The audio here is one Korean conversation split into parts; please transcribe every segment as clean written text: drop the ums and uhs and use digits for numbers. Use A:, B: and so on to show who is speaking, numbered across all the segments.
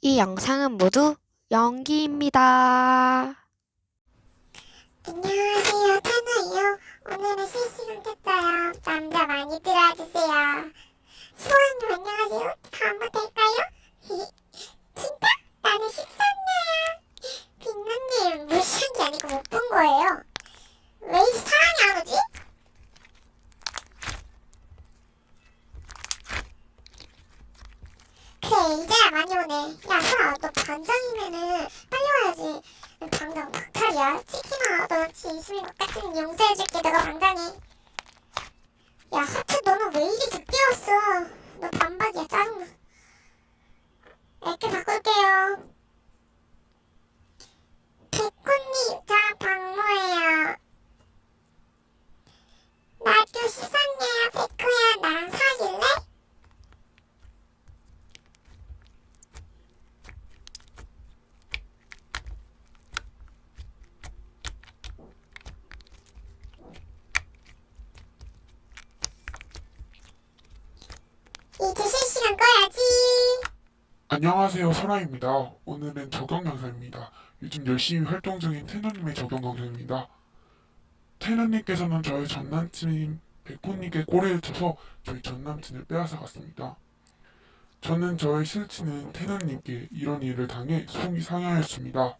A: 이 영상은 모두 연기입니다.
B: 안녕하세요, 타나예요. 오늘은 실시간 켰어요. 남자 많이 들어와주세요. 수아님 안녕하세요. 다 한번 될까요? 진짜? 나는 13년이야. 빛나님 무시한 게 아니고 못 본 거예요. 왜 이 사랑이 안 오지? 그래, 이제야 많이 오네. 야, 수아, 너 반장이면은 빨리 와야지. 방금 박탈이야. 치킨아, 너 진심인 것 같으면 용서해줄게. 너가 반장해. 야, 하트 너는 왜 이리 늦게 왔어? 너 반박이야. 짜증나. 이렇게 바꿀게요. 백호님, 저 박모예요. 나도 13년이야. 백호야, 나랑 사귈래? 이제 실시간 꺼야지.
C: 안녕하세요, 설아입니다. 오늘은 적용 영상입니다. 요즘 열심히 활동 중인 테너님의 적용 영상입니다. 테너님께서는 저희 전남친인 백호님께 꼬리를 쳐서 저희 전남친을 빼앗아 갔습니다. 저는 저의 실친은 테너님께 이런 일을 당해 속이 상하였습니다.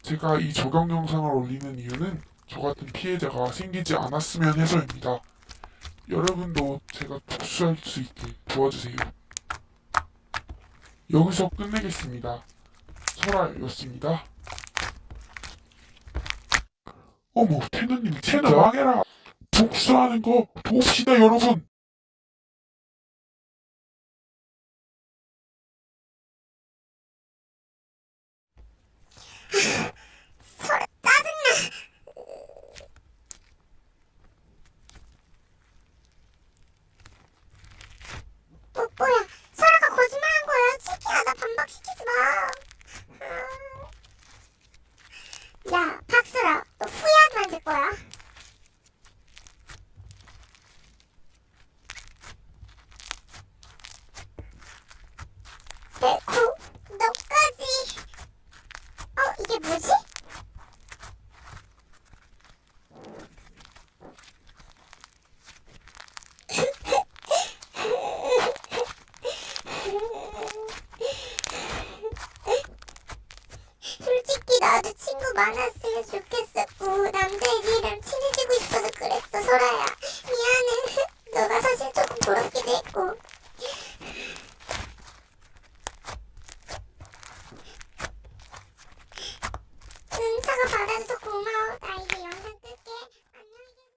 C: 제가 이 적용 영상을 올리는 이유는 저 같은 피해자가 생기지 않았으면 해서입니다. 여러분도 제가 복수할 수 있게 도와주세요. 여기서 끝내겠습니다. 설아였습니다. 어머, 테너님 채널 망해라. 복수하는 거 봅시다, 여러분.
B: 서로 짜증나. 뽀뽀야, 설아가 거짓말한 거야. 치키야, 나 반박시키지 마. 야, 박수라, 너 후회하게 만들 거야. 백호, 너까지. 이게 뭐지? 솔직히 나도 친구 많았으면 좋겠어.